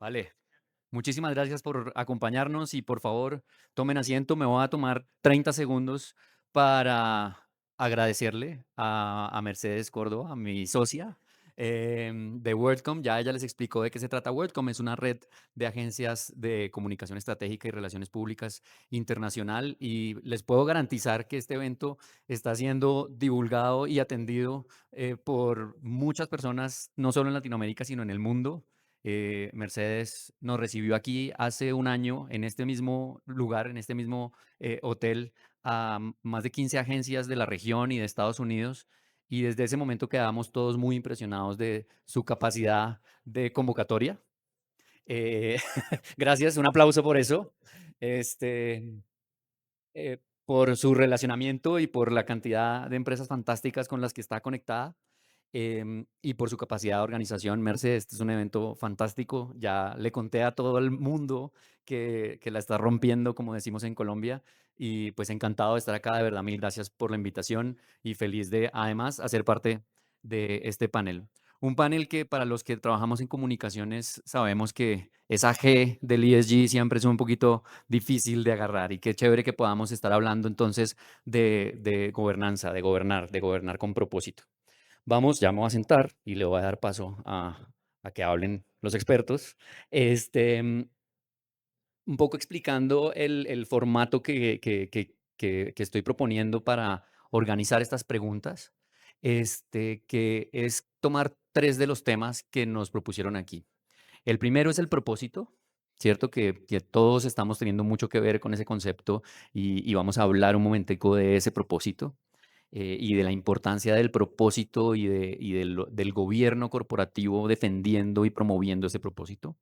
Vale, muchísimas gracias por acompañarnos y por favor tomen asiento. Me voy a tomar 30 segundos para agradecerle a Mercedes Córdoba, mi socia de WorldCom. Ya ella les explicó de qué se trata WorldCom. Es una red de agencias de comunicación estratégica y relaciones públicas internacional y les puedo garantizar que este evento está siendo divulgado y atendido por muchas personas, no solo en Latinoamérica, sino en el mundo. Mercedes nos recibió aquí hace un año en este mismo lugar, en este mismo hotel, a más de 15 agencias de la región y de Estados Unidos. Y desde ese momento quedamos todos muy impresionados de su capacidad de convocatoria. Eh, gracias, un aplauso por eso. Este, por su relacionamiento y por la cantidad de empresas fantásticas con las que está conectada. Y por su capacidad de organización. Mercedes, este es un evento fantástico. Ya le conté a todo el mundo que la está rompiendo, como decimos en Colombia. Y pues encantado de estar acá. De verdad, mil gracias por la invitación y feliz de además hacer parte de este panel. Un panel que para los que trabajamos en comunicaciones sabemos que esa G del ESG siempre es un poquito difícil de agarrar y qué chévere que podamos estar hablando entonces de gobernanza, de gobernar con propósito. Vamos, ya me voy a sentar y le voy a dar paso a que hablen los expertos. Este, un poco explicando el formato que estoy proponiendo para organizar estas preguntas, que es tomar tres de los temas que nos propusieron aquí. El primero es el propósito, ¿cierto? Que todos estamos teniendo mucho que ver con ese concepto y vamos a hablar un momentico de ese propósito y de la importancia del propósito del gobierno corporativo defendiendo y promoviendo ese propósito.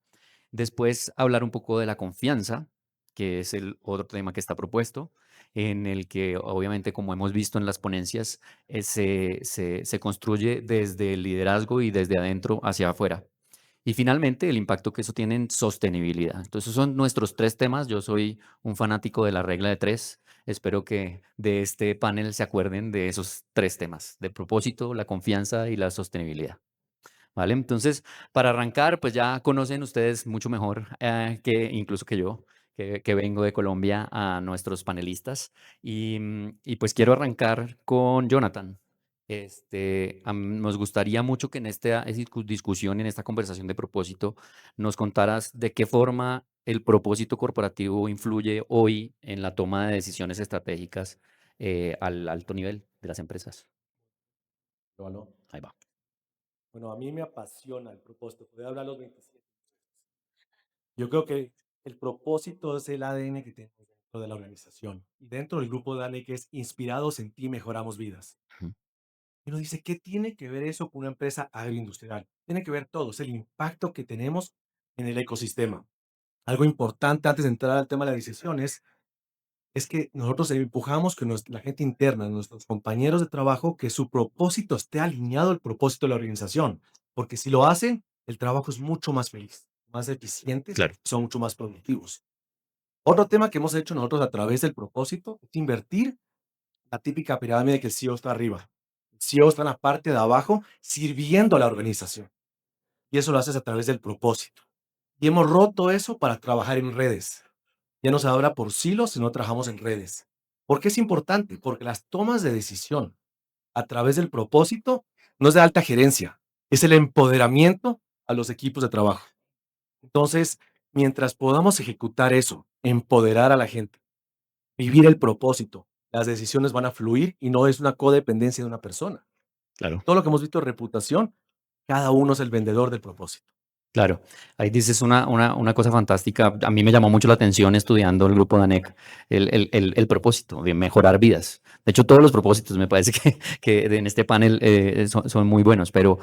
Después hablar un poco de la confianza, que es el otro tema que está propuesto, en el que obviamente, como hemos visto en las ponencias, se construye desde el liderazgo y desde adentro hacia afuera. Y finalmente, el impacto que eso tiene en sostenibilidad. Entonces, esos son nuestros tres temas. Yo soy un fanático de la regla de tres. Espero que de este panel se acuerden de esos tres temas, de propósito, la confianza y la sostenibilidad. ¿Vale? Entonces, para arrancar, pues ya conocen ustedes mucho mejor que incluso que yo, que vengo de Colombia, a nuestros panelistas. Y pues quiero arrancar con Jonathan. Nos gustaría mucho que en esta discusión, en esta conversación de propósito, nos contaras de qué forma el propósito corporativo influye hoy en la toma de decisiones estratégicas al alto nivel de las empresas. ¿Lo aló? Ahí va. Bueno, a mí me apasiona el propósito, poder hablar los 27 muchachos. Yo creo que el propósito es el ADN que tenemos dentro de la organización y dentro del grupo de ADN que es inspirados en ti, mejoramos vidas. Ujú. Y uno dice, ¿qué tiene que ver eso con una empresa agroindustrial? Tiene que ver todo, es el impacto que tenemos en el ecosistema. Algo importante antes de entrar al tema de las decisiones es que nosotros empujamos que la gente interna, nuestros compañeros de trabajo, que su propósito esté alineado al propósito de la organización, porque si lo hacen, el trabajo es mucho más feliz, más eficientes, Claro. son mucho más productivos. Otro tema que hemos hecho nosotros a través del propósito es invertir la típica pirámide que el CEO está arriba. El CEO está en la parte de abajo sirviendo a la organización. Y eso lo haces a través del propósito. Y hemos roto eso para trabajar en redes. Ya no se habla por silos, sino trabajamos en redes. ¿Por qué es importante? Porque las tomas de decisión a través del propósito no es de alta gerencia, es el empoderamiento a los equipos de trabajo. Entonces, mientras podamos ejecutar eso, empoderar a la gente, vivir el propósito, las decisiones van a fluir y no es una codependencia de una persona. Claro. Todo lo que hemos visto de reputación, cada uno es el vendedor del propósito. Claro, ahí dices una cosa fantástica. A mí me llamó mucho la atención estudiando el grupo de ANEC, el propósito de mejorar vidas. De hecho, todos los propósitos me parece que en este panel son muy buenos, pero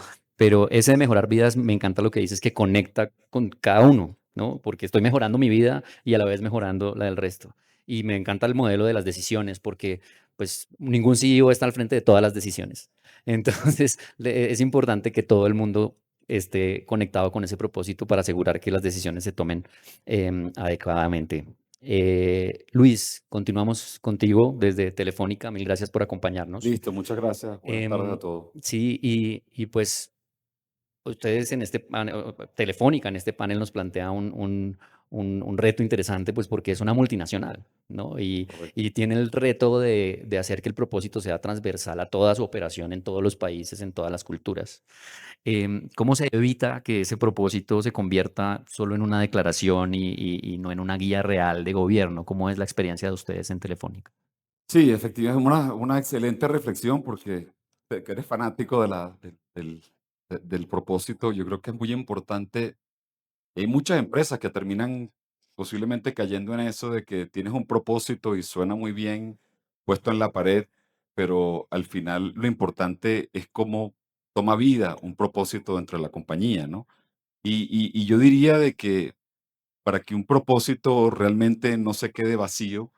ese de mejorar vidas me encanta lo que dices, que conecta con cada uno, ¿no? Porque estoy mejorando mi vida y a la vez mejorando la del resto. Y me encanta el modelo de las decisiones, porque pues ningún CEO está al frente de todas las decisiones. Entonces, es importante que todo el mundo esté conectado con ese propósito para asegurar que las decisiones se tomen adecuadamente. Luis, continuamos contigo desde Telefónica. Mil gracias por acompañarnos. Listo, muchas gracias. Buenas tardes a Em, todos. sí, y pues ustedes en este panel, Telefónica en este panel nos plantea un reto interesante, pues porque es una multinacional, ¿no? Correcto. Y tiene el reto de hacer que el propósito sea transversal a toda su operación en todos los países, en todas las culturas. ¿Cómo se evita que ese propósito se convierta solo en una declaración y no en una guía real de gobierno? ¿Cómo es la experiencia de ustedes en Telefónica? Sí, efectivamente, una excelente reflexión porque que eres fanático del propósito. Yo creo que es muy importante. Hay muchas empresas que terminan posiblemente cayendo en eso de que tienes un propósito y suena muy bien puesto en la pared, pero al final lo importante es cómo toma vida un propósito dentro de la compañía, ¿no? Y yo diría de que para que un propósito realmente no se quede vacío,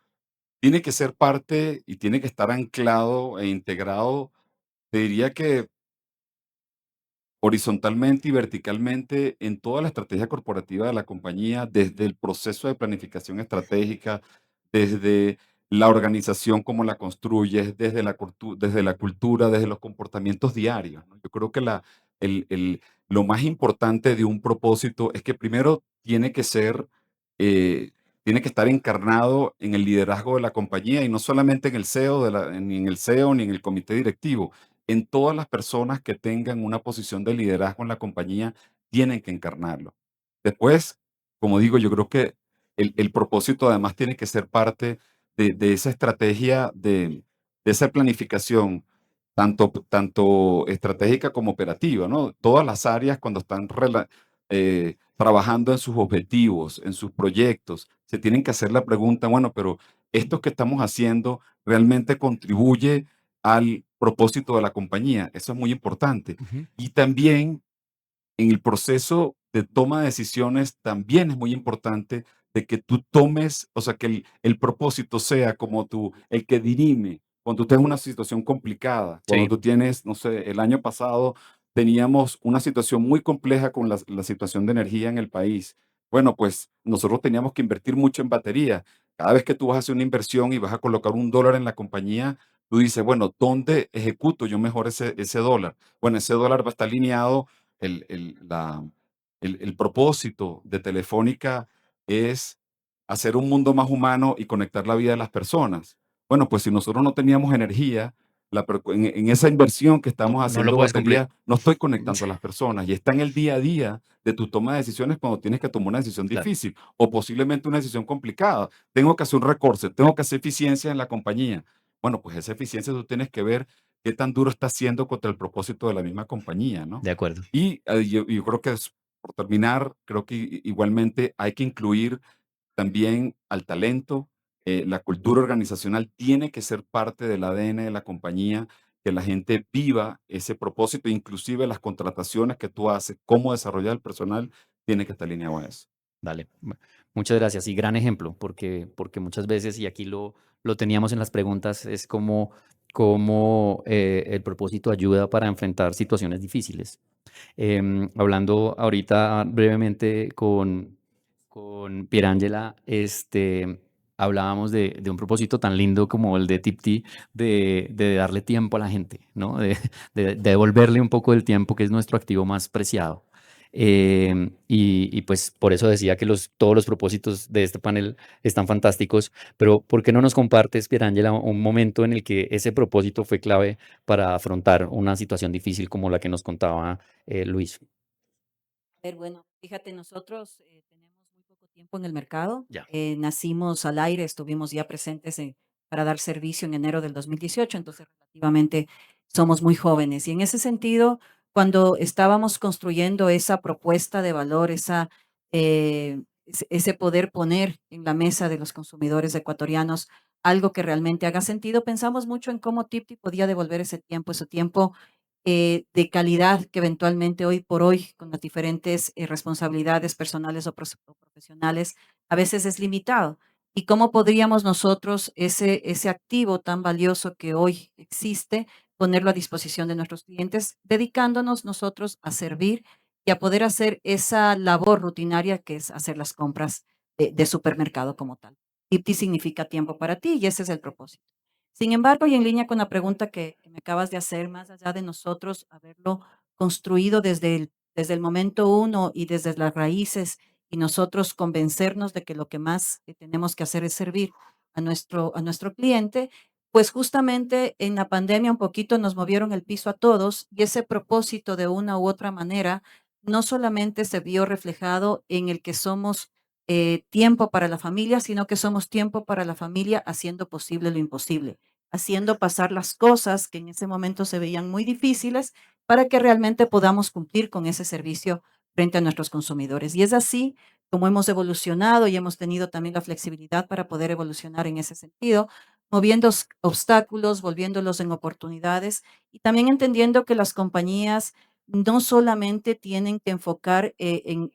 tiene que ser parte y tiene que estar anclado e integrado, te diría que horizontalmente y verticalmente en toda la estrategia corporativa de la compañía, desde el proceso de planificación estratégica, desde la organización, cómo la construyes, desde la cultura, desde los comportamientos diarios, ¿no? Yo creo que lo más importante de un propósito es que primero eh, tiene que estar encarnado en el liderazgo de la compañía y no solamente en el CEO, ni en el CEO ni en el comité directivo. En todas las personas que tengan una posición de liderazgo en la compañía, tienen que encarnarlo. Después, como digo, yo creo que el propósito además tiene que ser parte de esa estrategia, de esa planificación, tanto estratégica como operativa, ¿no? Todas las áreas cuando están trabajando en sus objetivos, en sus proyectos, se tienen que hacer la pregunta, bueno, pero esto que estamos haciendo realmente contribuye al propósito de la compañía. Eso es muy importante. Ujú. Y también en el proceso de toma de decisiones también es muy importante de que tú tomes, o sea, que el propósito sea como tú, el que dirime cuando tú estés en una situación complicada, cuando Sí. tú tienes, no sé, el año pasado teníamos una situación muy compleja con la situación de energía en el país. Bueno, pues nosotros teníamos que invertir mucho en batería. Cada vez que tú vas a hacer una inversión y vas a colocar $1 en la compañía, tú dices, bueno, ¿dónde ejecuto yo mejor ese dólar? Bueno, ese dólar va a estar alineado el, el- la- el propósito de Telefónica es hacer un mundo más humano y conectar la vida de las personas. Bueno, pues si nosotros no teníamos energía, en esa inversión que No, estamos no lo haciendo puedes cumplir. batería, no estoy conectando a las personas y está en el día a día de tu toma de decisiones cuando tienes que tomar una decisión Claro, difícil o posiblemente una decisión complicada. Tengo que hacer un recorte, tengo que hacer eficiencia en la compañía. Bueno, pues esa eficiencia tú tienes que ver qué tan duro está haciendo contra el propósito de la misma compañía, ¿no? de acuerdo. Y yo creo que por terminar, creo que igualmente hay que incluir también al talento. La cultura organizacional tiene que ser parte del ADN de la compañía, que la gente viva ese propósito, inclusive las contrataciones que tú haces, cómo desarrollar el personal, tiene que estar alineado a eso. Dale. Muchas gracias. Y gran ejemplo, porque muchas veces, y aquí lo teníamos en las preguntas, es como el propósito ayuda para enfrentar situaciones difíciles. Hablando ahorita brevemente con Pierangela, hablábamos de un propósito tan lindo como el de Tipti, de darle tiempo a la gente, ¿no? De devolverle un poco del tiempo que es nuestro activo más preciado. Y pues por eso decía que todos los propósitos de este panel están fantásticos, pero ¿por qué no nos compartes, Pierangela, un momento en el que ese propósito fue clave para afrontar una situación difícil como la que nos contaba Luis? Ver, bueno, fíjate, nosotros tenemos muy poco tiempo en el mercado. Ya. Nacimos al aire, estuvimos ya presentes para dar servicio en enero del 2018, entonces relativamente somos muy jóvenes. Y en ese sentido, cuando estábamos construyendo esa propuesta de valor, ese poder poner en la mesa de los consumidores ecuatorianos algo que realmente haga sentido, pensamos mucho en cómo Tipti podía devolver ese tiempo de calidad que eventualmente hoy por hoy, con las diferentes responsabilidades personales o profesionales, a veces es limitado. ¿Y cómo podríamos nosotros ese activo tan valioso que hoy existe, ponerlo a disposición de nuestros clientes, dedicándonos nosotros a servir y a poder hacer esa labor rutinaria que es hacer las compras de supermercado como tal? Tipti significa tiempo para ti y ese es el propósito. Sin embargo, y en línea con la pregunta que me acabas de hacer, más allá de nosotros haberlo construido desde desde el momento uno y desde las raíces, y nosotros convencernos de que lo que más tenemos que hacer es servir a nuestro cliente, pues justamente en la pandemia un poquito nos movieron el piso a todos y ese propósito de una u otra manera no solamente se vio reflejado en el que somos tiempo para la familia, sino que somos tiempo para la familia haciendo posible lo imposible, haciendo pasar las cosas que en ese momento se veían muy difíciles para que realmente podamos cumplir con ese servicio frente a nuestros consumidores. Y es así como hemos evolucionado y hemos tenido también la flexibilidad para poder evolucionar en ese sentido, moviendo obstáculos, volviéndolos en oportunidades y también entendiendo que las compañías no solamente tienen que enfocar en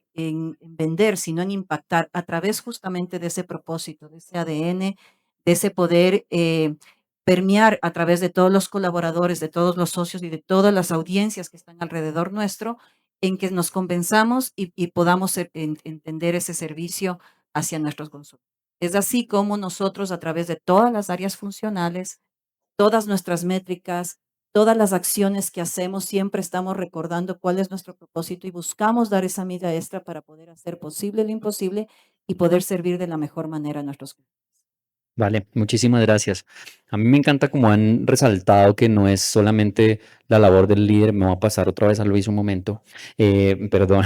vender, sino en impactar a través justamente de ese propósito, de ese ADN, de ese poder permear a través de todos los colaboradores, de todos los socios y de todas las audiencias que están alrededor nuestro, en que nos convenzamos y podamos entender ese servicio hacia nuestros consumidores. Es así como nosotros, a través de todas las áreas funcionales, todas nuestras métricas, todas las acciones que hacemos, siempre estamos recordando cuál es nuestro propósito y buscamos dar esa milla extra para poder hacer posible lo imposible y poder servir de la mejor manera a nuestros clientes. Vale, muchísimas gracias. A mí me encanta como han resaltado que no es solamente la labor del líder. Me voy a pasar otra vez a Luis un momento. Perdón,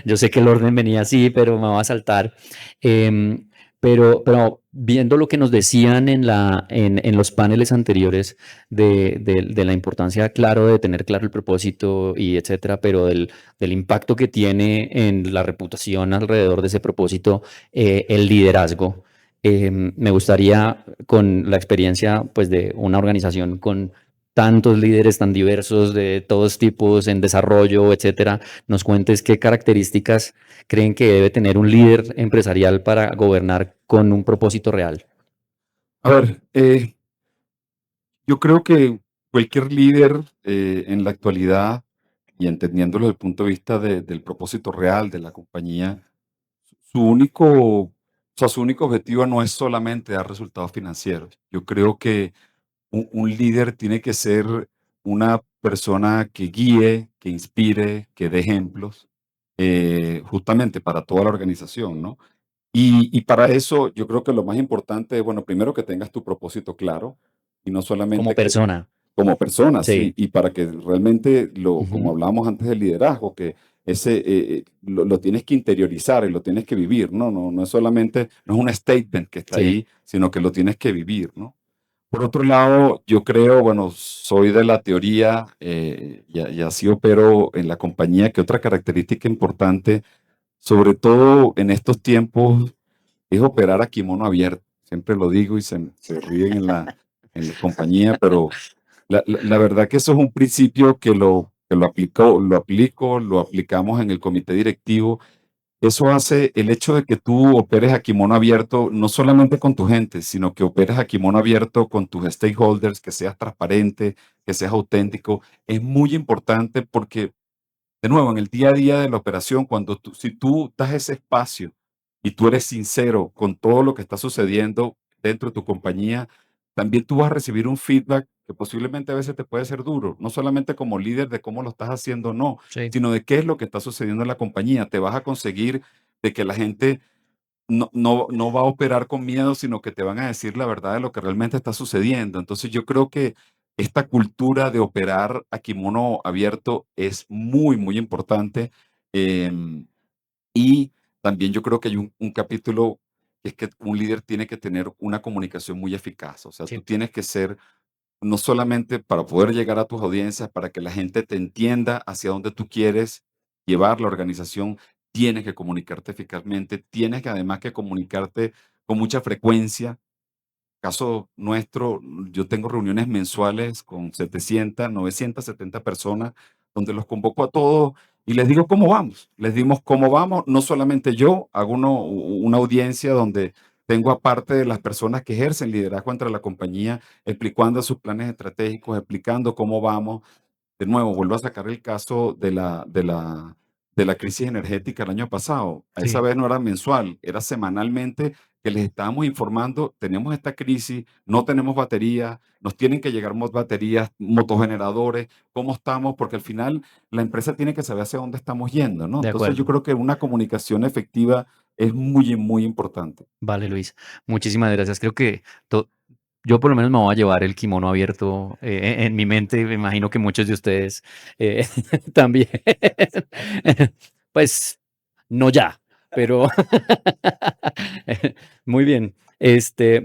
yo sé que el orden venía así, pero me va a saltar. Em, pero viendo lo que nos decían en los paneles anteriores de la importancia, claro, de tener claro el propósito y etcétera, pero del impacto que tiene en la reputación alrededor de ese propósito, el liderazgo. Me gustaría, con la experiencia pues, de una organización con tantos líderes tan diversos de todos tipos en desarrollo, etcétera, nos cuentes qué características creen que debe tener un líder empresarial para gobernar con un propósito real. A ver, yo creo que cualquier líder en la actualidad, y entendiéndolo desde el punto de vista del propósito real de la compañía, su único objetivo no es solamente dar resultados financieros. Yo creo que un líder tiene que ser una persona que guíe, que inspire, que dé ejemplos, justamente para toda la organización, ¿no? Y para eso yo creo que lo más importante es, bueno, primero que tengas tu propósito claro y no Como solamente que persona, como persona, sí, sí. y para que realmente como Ujú. hablábamos antes del liderazgo, que lo tienes que interiorizar y lo tienes que vivir, ¿no? No es solamente, no es un statement que está Sí, ahí, sino que lo tienes que vivir, ¿no? Por otro lado, yo creo, bueno, soy de la teoría y así opero en la compañía, que otra característica importante, sobre todo en estos tiempos, es operar a kimono abierto. Siempre lo digo y se ríen en la compañía, pero la verdad que eso es un principio que lo aplicamos en el comité directivo. Eso hace el hecho de que tú operes a kimono abierto, no solamente con tu gente, sino que operes a kimono abierto con tus stakeholders, que seas transparente, que seas auténtico, es muy importante porque de nuevo, en el día a día de la operación, si tú das ese espacio y tú eres sincero con todo lo que está sucediendo dentro de tu compañía, también tú vas a recibir un feedback que posiblemente a veces te puede ser duro, no solamente como líder de cómo lo estás haciendo, no, sí. sino de qué es lo que está sucediendo en la compañía. Te vas a conseguir de que la gente no va a operar con miedo, sino que te van a decir la verdad de lo que realmente está sucediendo. Entonces yo creo que esta cultura de operar a kimono abierto es muy, muy importante. em, y también yo creo que hay un capítulo que es que un líder tiene que tener una comunicación muy eficaz. O sea, tú Sí. tienes que ser no solamente para poder llegar a tus audiencias, para que la gente te entienda hacia dónde tú quieres llevar la organización, tienes que comunicarte eficazmente, tienes que además que comunicarte con mucha frecuencia. Caso nuestro, yo tengo reuniones mensuales con 700, 970 personas, donde los convoco a todos y les digo cómo vamos. Les dimos cómo vamos, no solamente yo, hago una audiencia donde tengo aparte de las personas que ejercen liderazgo entre la compañía, explicando sus planes estratégicos, explicando cómo vamos. De nuevo, vuelvo a sacar el caso de la crisis energética el año pasado. A esa Sí. vez no era mensual, era semanalmente que les estábamos informando, tenemos esta crisis, no tenemos batería, nos tienen que llegar más baterías, motogeneradores, cómo estamos, porque al final la empresa tiene que saber hacia dónde estamos yendo, ¿no? De Entonces yo acuerdo. creo que una comunicación efectiva es muy, muy importante. Vale, Luis. Muchísimas gracias. Creo que yo por lo menos me voy a llevar el kimono abierto en mi mente. Me imagino que muchos de ustedes eh, también. Pues no ya, pero muy bien.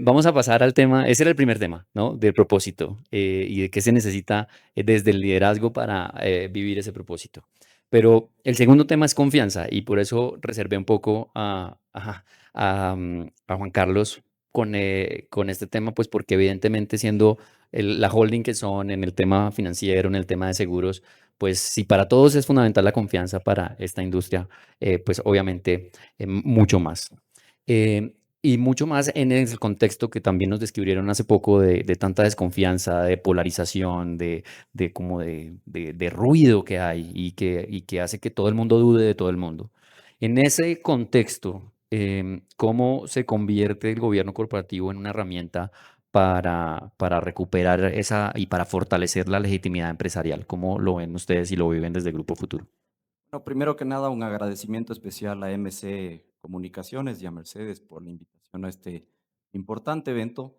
Vamos a pasar al tema. Ese era el primer tema, ¿no? Del propósito y de qué se necesita desde el liderazgo para vivir ese propósito. Pero el segundo tema es confianza y por eso reservé un poco a Juan Carlos con este tema, pues porque evidentemente siendo la holding que son en el tema financiero, en el tema de seguros, pues si para todos es fundamental la confianza para esta industria, pues obviamente mucho más. Y mucho más en el contexto que también nos describieron hace poco de tanta desconfianza, de polarización, de como de ruido que hay y que hace que todo el mundo dude de todo el mundo. En ese contexto, ¿cómo se convierte el gobierno corporativo en una herramienta para recuperar esa y para fortalecer la legitimidad empresarial? ¿Cómo lo ven ustedes y lo viven desde Grupo Futuro? No, primero que nada, un agradecimiento especial a MC Comunicaciones y a Mercedes por la invitación a este importante evento,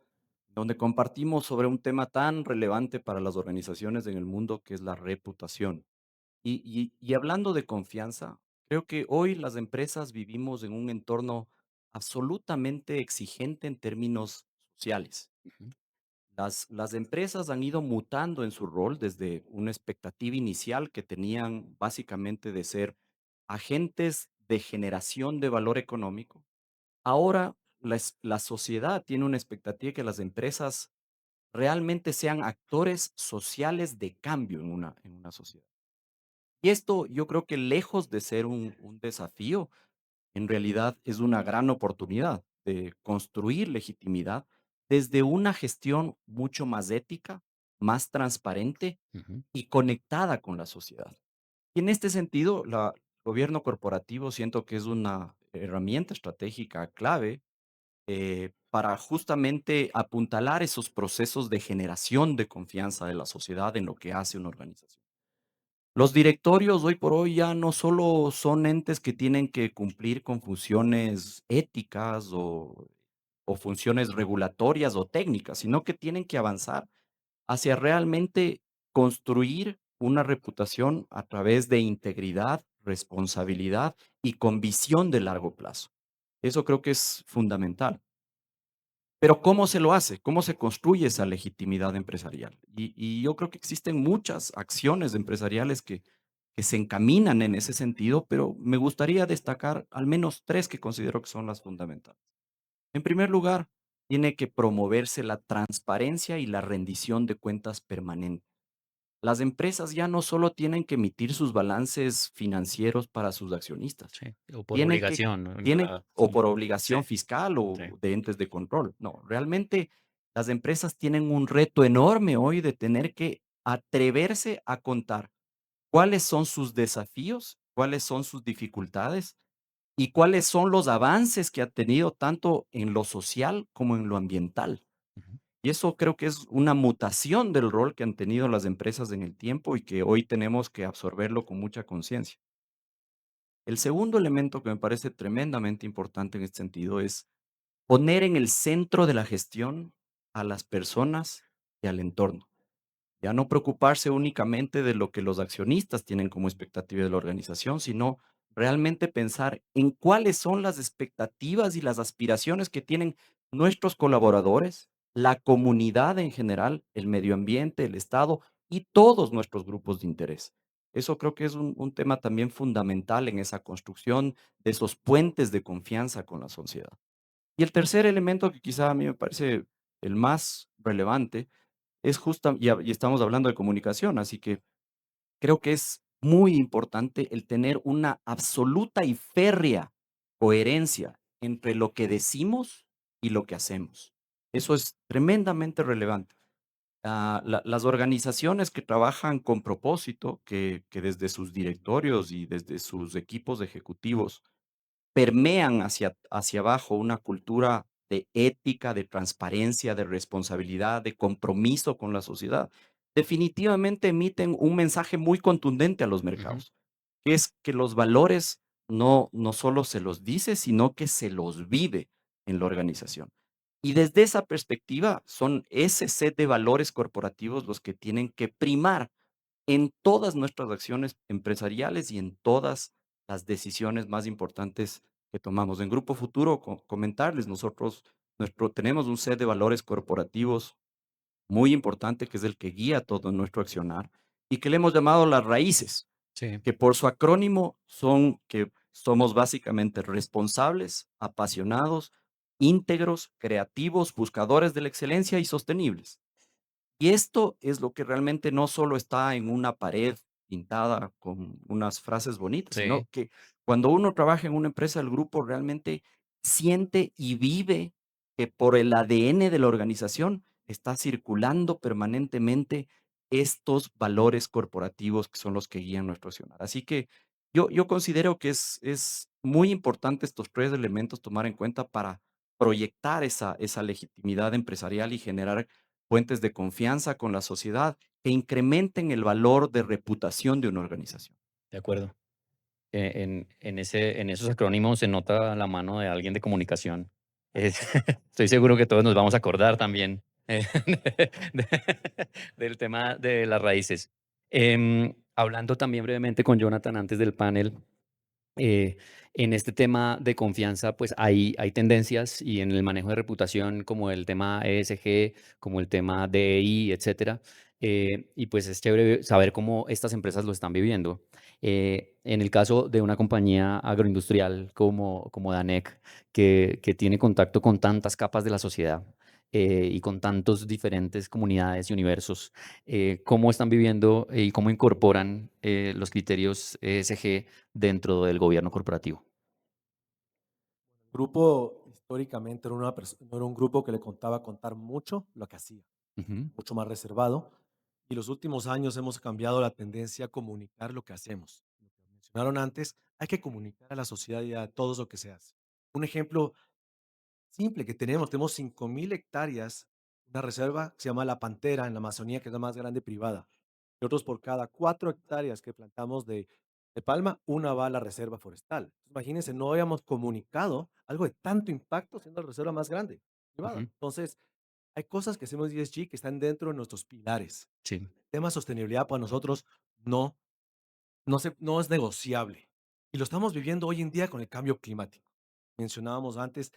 donde compartimos sobre un tema tan relevante para las organizaciones en el mundo, que es la reputación. Y hablando de confianza, creo que hoy las empresas vivimos en un entorno absolutamente exigente en términos sociales. Ujú, Las empresas han ido mutando en su rol desde una expectativa inicial que tenían básicamente de ser agentes de generación de valor económico. Ahora la sociedad tiene una expectativa que las empresas realmente sean actores sociales de cambio en una sociedad. Y esto yo creo que lejos de ser un desafío, en realidad es una gran oportunidad de construir legitimidad desde una gestión mucho más ética, más transparente ujú. y conectada con la sociedad. Y en este sentido, el gobierno corporativo siento que es una herramienta estratégica clave para justamente apuntalar esos procesos de generación de confianza de la sociedad en lo que hace una organización. Los directorios hoy por hoy ya no solo son entes que tienen que cumplir con funciones éticas o funciones regulatorias o técnicas, sino que tienen que avanzar hacia realmente construir una reputación a través de integridad, responsabilidad y con visión de largo plazo. Eso creo que es fundamental. Pero ¿cómo se lo hace? ¿Cómo se construye esa legitimidad empresarial? Y yo creo que existen muchas acciones empresariales que se encaminan en ese sentido, pero me gustaría destacar al menos tres que considero que son las fundamentales. En primer lugar, tiene que promoverse la transparencia y la rendición de cuentas permanente. Las empresas ya no solo tienen que emitir sus balances financieros para sus accionistas, Sí, o por tienen que, obligación, ¿no? tienen, o por Sí, obligación fiscal sí. o de entes de control. No, realmente las empresas tienen un reto enorme hoy de tener que atreverse a contar cuáles son sus desafíos, cuáles son sus dificultades y cuáles son los avances que ha tenido tanto en lo social como en lo ambiental. Ujú. Y eso creo que es una mutación del rol que han tenido las empresas en el tiempo y que hoy tenemos que absorberlo con mucha conciencia. El segundo elemento que me parece tremendamente importante en este sentido es poner en el centro de la gestión a las personas y al entorno. Ya no preocuparse únicamente de lo que los accionistas tienen como expectativa de la organización, sino realmente pensar en cuáles son las expectativas y las aspiraciones que tienen nuestros colaboradores, la comunidad en general, el medio ambiente, el Estado y todos nuestros grupos de interés. Eso creo que es un tema también fundamental en esa construcción de esos puentes de confianza con la sociedad. Y el tercer elemento que quizá a mí me parece el más relevante es justa y estamos hablando de comunicación, así que creo que es muy importante el tener una absoluta y férrea coherencia entre lo que decimos y lo que hacemos. Eso es tremendamente relevante. Las organizaciones que trabajan con propósito, que desde sus directorios y desde sus equipos ejecutivos permean hacia abajo una cultura de ética, de transparencia, de responsabilidad, de compromiso con la sociedad, definitivamente emiten un mensaje muy contundente a los Ujú. mercados, que es que los valores no solo se los dice, sino que se los vive en la organización. Y desde esa perspectiva, son ese set de valores corporativos los que tienen que primar en todas nuestras acciones empresariales y en todas las decisiones más importantes que tomamos. En Grupo Futuro, comentarles, nosotros tenemos un set de valores corporativos muy importante, que es el que guía todo nuestro accionar y que le hemos llamado las raíces, Sí, que por su acrónimo son que somos básicamente responsables, apasionados, íntegros, creativos, buscadores de la excelencia y sostenibles. Y esto es lo que realmente no solo está en una pared pintada con unas frases bonitas, sino sí, que cuando uno trabaja en una empresa del grupo realmente siente y vive que por el ADN de la organización está circulando permanentemente estos valores corporativos que son los que guían nuestro accionar. Así que yo considero que es muy importante estos tres elementos tomar en cuenta para proyectar esa legitimidad empresarial y generar fuentes de confianza con la sociedad que incrementen el valor de reputación de una organización. de acuerdo. En esos acrónimos se nota la mano de alguien de comunicación. Es- estoy seguro que todos nos vamos a acordar también de- del tema de las raíces. Hablando también brevemente con Jonathan antes del panel, eh, en este tema de confianza, pues hay tendencias y en el manejo de reputación, como el tema ESG, como el tema DEI, etcétera. Y pues es chévere saber cómo estas empresas lo están viviendo. En el caso de una compañía agroindustrial como Danec, que tiene contacto con tantas capas de la sociedad y con tantos diferentes comunidades y universos, ¿cómo están viviendo y cómo incorporan los criterios ESG dentro del gobierno corporativo? El grupo históricamente no era un grupo que le contaba contar mucho lo que hacía, Ujú, mucho más reservado. Y los últimos años hemos cambiado la tendencia a comunicar lo que hacemos. Lo que mencionaron antes, hay que comunicar a la sociedad y a todos lo que se hace. Un ejemplo simple que tenemos 5.000 hectáreas, una reserva que se llama La Pantera en la Amazonía, que es la más grande privada. Nosotros por cada 4 hectáreas que plantamos de palma, una va a la reserva forestal. Imagínense, no habíamos comunicado algo de tanto impacto siendo la reserva más grande privada. ujú, Entonces, hay cosas que hacemos ESG que están dentro de nuestros pilares. sí, El tema de sostenibilidad para nosotros no, no es negociable. Y lo estamos viviendo hoy en día con el cambio climático. Mencionábamos antes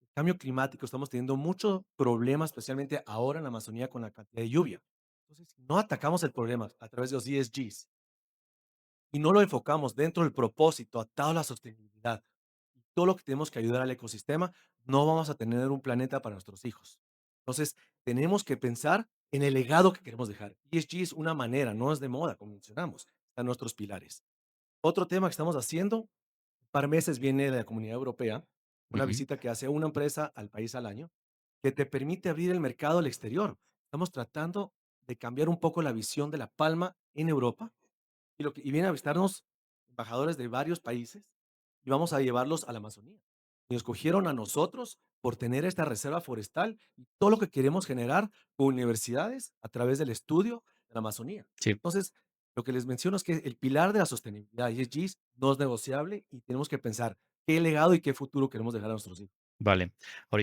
el cambio climático, estamos teniendo muchos problemas, especialmente ahora en la Amazonía con la cantidad de lluvia. Entonces, si no atacamos el problema a través de los ESGs y no lo enfocamos dentro del propósito atado a la sostenibilidad y todo lo que tenemos que ayudar al ecosistema, no vamos a tener un planeta para nuestros hijos. Entonces, tenemos que pensar en el legado que queremos dejar. ESG es una manera, no es de moda, como mencionamos, están nuestros pilares. Otro tema que estamos haciendo, un par de meses viene de la Comunidad Europea, una ujú, visita que hace una empresa al país al año, que te permite abrir el mercado al exterior. Estamos tratando de cambiar un poco la visión de la palma en Europa y vienen a visitarnos embajadores de varios países y vamos a llevarlos a la Amazonía. Y nos escogieron a nosotros por tener esta reserva forestal y todo lo que queremos generar con universidades a través del estudio de la Amazonía. sí. Entonces, lo que les menciono es que el pilar de la sostenibilidad ESG no es negociable y tenemos que pensar qué legado y qué futuro queremos dejar a nuestros hijos. Vale,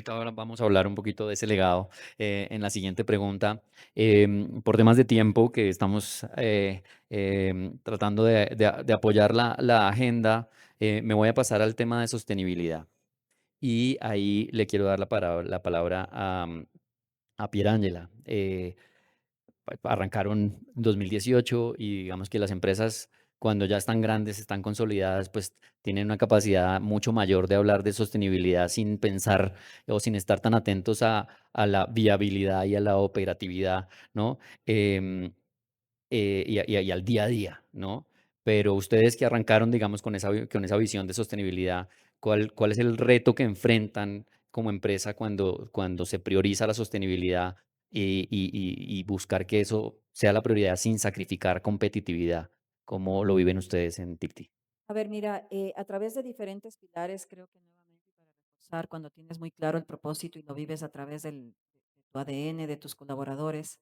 ahora vamos a hablar un poquito de ese legado en la siguiente pregunta. Por temas de tiempo que estamos tratando de apoyar la agenda, me voy a pasar al tema de sostenibilidad. Y ahí le quiero dar la palabra a Pierangela. Arrancaron en 2018 y digamos que las empresas cuando ya están grandes, están consolidadas, pues tienen una capacidad mucho mayor de hablar de sostenibilidad sin pensar o sin estar tan atentos a la viabilidad y a la operatividad, ¿no? Em, y al día a día, ¿no? Pero ustedes que arrancaron, digamos, con esa visión de sostenibilidad, ¿cuál es el reto que enfrentan como empresa cuando se prioriza la sostenibilidad y buscar que eso sea la prioridad sin sacrificar competitividad? ¿Cómo lo viven ustedes en Tipti? A ver, mira, a través de diferentes pilares, creo que nuevamente para reforzar impulsar cuando tienes muy claro el propósito y lo vives a través de tu ADN, de tus colaboradores,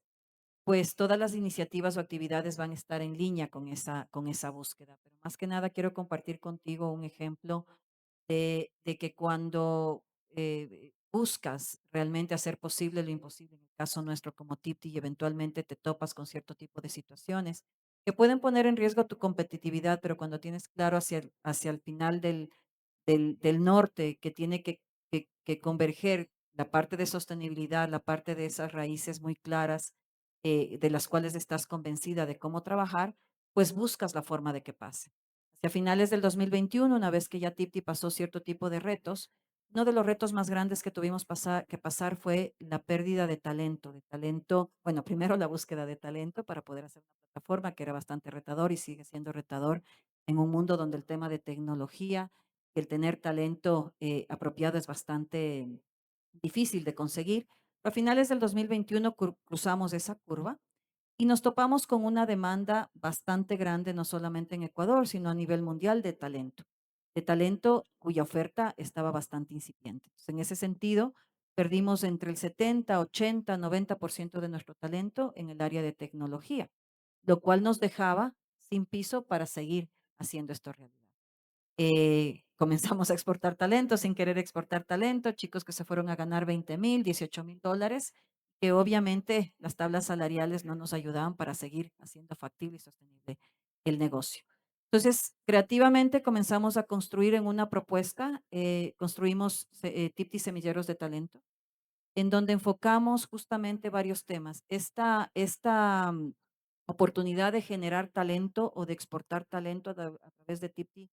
pues todas las iniciativas o actividades van a estar en línea con esa búsqueda. Pero más que nada quiero compartir contigo un ejemplo de que cuando buscas realmente hacer posible lo imposible, en el caso nuestro como TIPTI, y eventualmente te topas con cierto tipo de situaciones que pueden poner en riesgo tu competitividad, pero cuando tienes claro hacia el final del norte que tiene que converger la parte de sostenibilidad, la parte de esas raíces muy claras, de las cuales estás convencida de cómo trabajar, pues buscas la forma de que pase. Hacia finales del 2021, una vez que ya Tipti pasó cierto tipo de retos, uno de los retos más grandes que tuvimos que pasar fue la pérdida de talento, bueno, primero la búsqueda de talento para poder hacer una plataforma que era bastante retador y sigue siendo retador en un mundo donde el tema de tecnología, el tener talento apropiado es bastante difícil de conseguir. Pero a finales del 2021 cruzamos esa curva y nos topamos con una demanda bastante grande, no solamente en Ecuador, sino a nivel mundial de talento cuya oferta estaba bastante incipiente. Entonces, en ese sentido, perdimos entre el 70, 80, 90% de nuestro talento en el área de tecnología, lo cual nos dejaba sin piso para seguir haciendo esto realidad. Comenzamos a exportar talento sin querer exportar talento, chicos que se fueron a ganar 20,000, $18,000, que obviamente las tablas salariales no nos ayudaban para seguir haciendo factible y sostenible el negocio. Entonces, creativamente comenzamos a construir en una propuesta, construimos Tipti Semilleros de Talento, en donde enfocamos justamente varios temas. Esta oportunidad de generar talento o de exportar talento a través de Tipti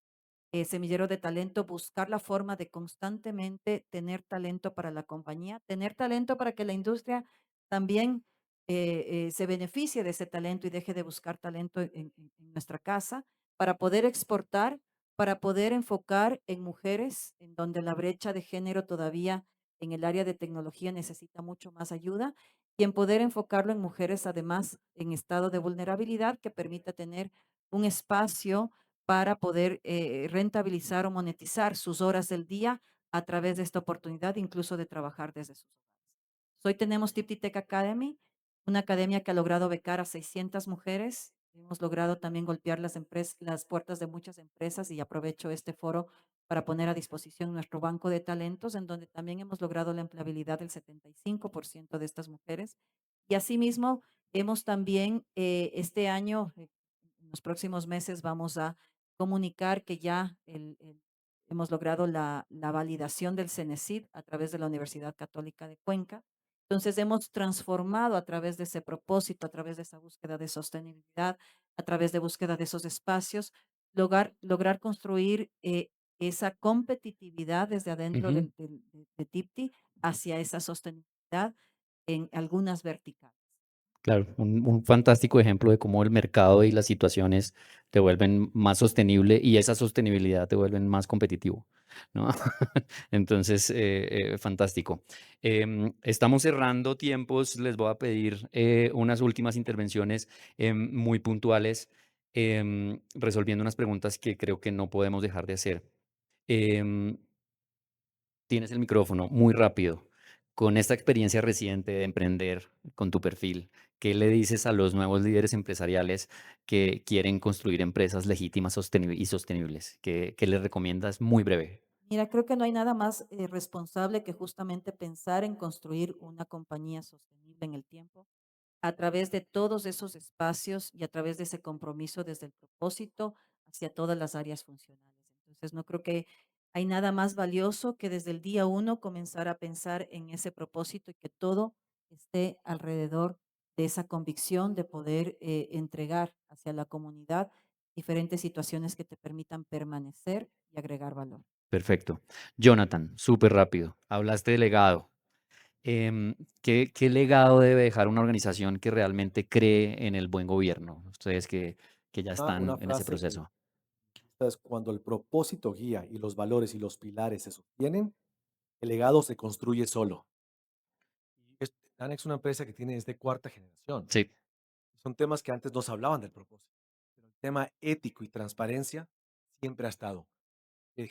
Semillero de Talento, buscar la forma de constantemente tener talento para la compañía, tener talento para que la industria también se beneficie de ese talento y deje de buscar talento en nuestra casa, para poder exportar, para poder enfocar en mujeres, en donde la brecha de género todavía en el área de tecnología necesita mucho más ayuda, y en poder enfocarlo en mujeres además en estado de vulnerabilidad que permita tener un espacio para poder rentabilizar o monetizar sus horas del día a través de esta oportunidad, incluso de trabajar desde sus hogares. Hoy tenemos Tipti Tech Academy, una academia que ha logrado becar a 600 mujeres. Hemos logrado también golpear las puertas de muchas empresas y aprovecho este foro para poner a disposición nuestro banco de talentos, en donde también hemos logrado la empleabilidad del 75% de estas mujeres. Y asimismo, hemos también este año, en los próximos meses, vamos a comunicar que ya hemos logrado la validación del CENESID a través de la Universidad Católica de Cuenca. Entonces hemos transformado a través de ese propósito, a través de esa búsqueda de sostenibilidad, a través de búsqueda de esos espacios, lograr construir esa competitividad desde adentro Ujú. de TIPTI hacia esa sostenibilidad en algunas verticales. Claro, un fantástico ejemplo de cómo el mercado y las situaciones te vuelven más sostenible y esa sostenibilidad te vuelven más competitivo, ¿no? Entonces, fantástico. Estamos cerrando tiempos, les voy a pedir unas últimas intervenciones muy puntuales, resolviendo unas preguntas que creo que no podemos dejar de hacer. Em, Tienes el micrófono muy rápido. Con esta experiencia reciente de emprender, con tu perfil, ¿qué le dices a los nuevos líderes empresariales que quieren construir empresas legítimas y sostenibles? ¿Qué les recomiendas? Muy breve. Mira, creo que no hay nada más responsable que justamente pensar en construir una compañía sostenible en el tiempo a través de todos esos espacios y a través de ese compromiso desde el propósito hacia todas las áreas funcionales. Entonces, no creo que hay nada más valioso que desde el día uno comenzar a pensar en ese propósito y que todo esté alrededor de esa convicción de poder entregar hacia la comunidad diferentes situaciones que te permitan permanecer y agregar valor. Perfecto. Jonathan, súper rápido. Hablaste de legado. ¿Qué legado debe dejar una organización que realmente cree en el buen gobierno? Ustedes que ya Una están en ese frase que proceso. es cuando el propósito guía y los valores y los pilares se sostienen, el legado se construye solo. Anex es una empresa que tiene es de cuarta generación. Sí, Son temas que antes no se hablaban del propósito, pero el tema ético y transparencia siempre ha estado.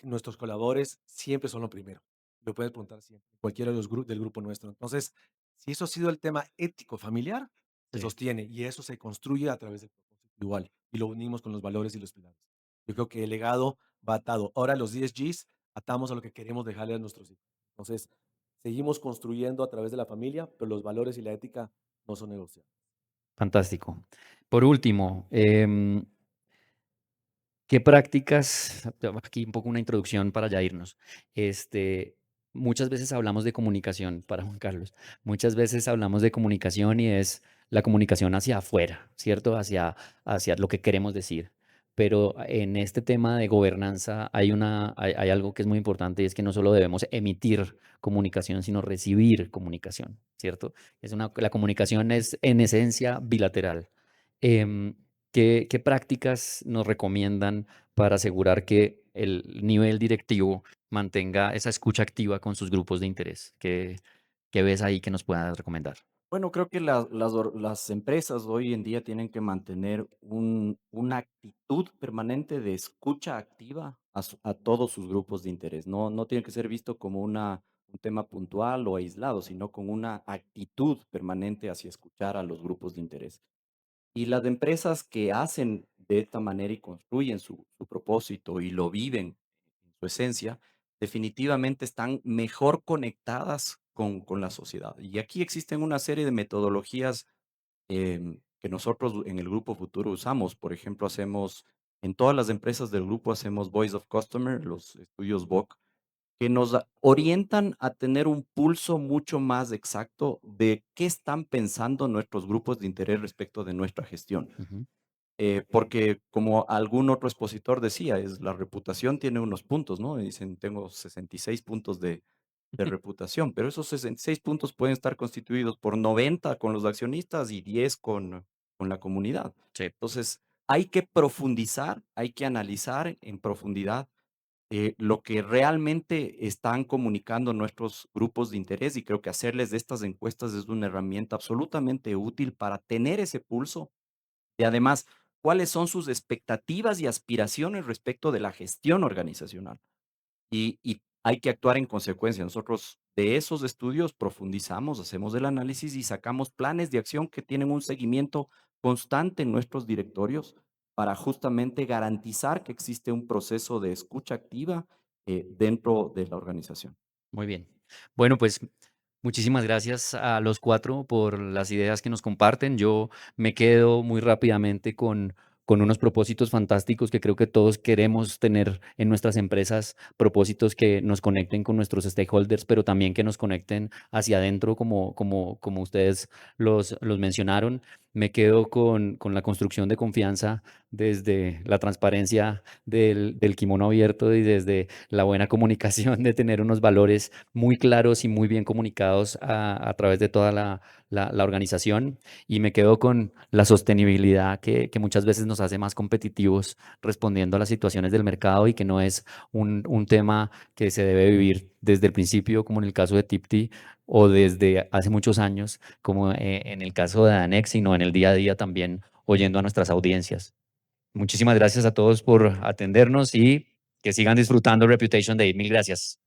Nuestros colaboradores siempre son lo primero. Lo puedes preguntar siempre, cualquiera de los del grupo nuestro. Entonces, si eso ha sido el tema ético familiar, se Sí, sostiene y eso se construye a través del propósito igual y lo unimos con los valores y los pilares. Yo creo que el legado va atado. Ahora los 10 Gs atamos a lo que queremos dejarle a nuestros hijos. Entonces, seguimos construyendo a través de la familia, pero los valores y la ética no son negociables. fantástico. Por último, ¿qué prácticas? Aquí un poco una introducción para ya irnos. Muchas veces hablamos de comunicación para Juan Carlos. Muchas veces hablamos de comunicación y es la comunicación hacia afuera, ¿cierto? Hacia lo que queremos decir. Pero en este tema de gobernanza hay algo que es muy importante y es que no solo debemos emitir comunicación, sino recibir comunicación, ¿cierto? La comunicación es en esencia bilateral. Em, ¿qué prácticas nos recomiendan para asegurar que el nivel directivo mantenga esa escucha activa con sus grupos de interés? ¿Qué ves ahí que nos puedas recomendar? Bueno, creo que las empresas hoy en día tienen que mantener una actitud permanente de escucha activa a todos sus grupos de interés. No tiene que ser visto como un tema puntual o aislado, sino con una actitud permanente hacia escuchar a los grupos de interés. Y las empresas que hacen de esta manera y construyen su propósito y lo viven en su esencia, definitivamente están mejor conectadas con la sociedad. Y aquí existen una serie de metodologías que nosotros en el Grupo Futuro usamos. Por ejemplo, en todas las empresas del grupo hacemos Voice of Customer, los estudios VOC, que nos orientan a tener un pulso mucho más exacto de qué están pensando nuestros grupos de interés respecto de nuestra gestión. Ujú. Porque como algún otro expositor decía, la reputación tiene unos puntos, ¿no? Y dicen, tengo 66 puntos de reputación, pero esos 66 puntos pueden estar constituidos por 90 con los accionistas y 10 con la comunidad. Sí, Entonces, hay que profundizar, hay que analizar en profundidad lo que realmente están comunicando nuestros grupos de interés, y creo que hacerles de estas encuestas es una herramienta absolutamente útil para tener ese pulso y además cuáles son sus expectativas y aspiraciones respecto de la gestión organizacional. Y hay que actuar en consecuencia. Nosotros de esos estudios profundizamos, hacemos el análisis y sacamos planes de acción que tienen un seguimiento constante en nuestros directorios para justamente garantizar que existe un proceso de escucha activa dentro de la organización. muy bien. Bueno, pues muchísimas gracias a los cuatro por las ideas que nos comparten. Yo me quedo muy rápidamente con unos propósitos fantásticos que creo que todos queremos tener en nuestras empresas, propósitos que nos conecten con nuestros stakeholders, pero también que nos conecten hacia adentro, como ustedes los mencionaron. Me quedo con la construcción de confianza desde la transparencia del kimono abierto y desde la buena comunicación de tener unos valores muy claros y muy bien comunicados a través de toda la organización. Y me quedo con la sostenibilidad que muchas veces nos hace más competitivos respondiendo a las situaciones del mercado y que no es un tema que se debe vivir desde el principio, como en el caso de Tipti, o desde hace muchos años, como en el caso de Anex, sino en el día a día también oyendo a nuestras audiencias. Muchísimas gracias a todos por atendernos y que sigan disfrutando Reputation Day. Mil gracias.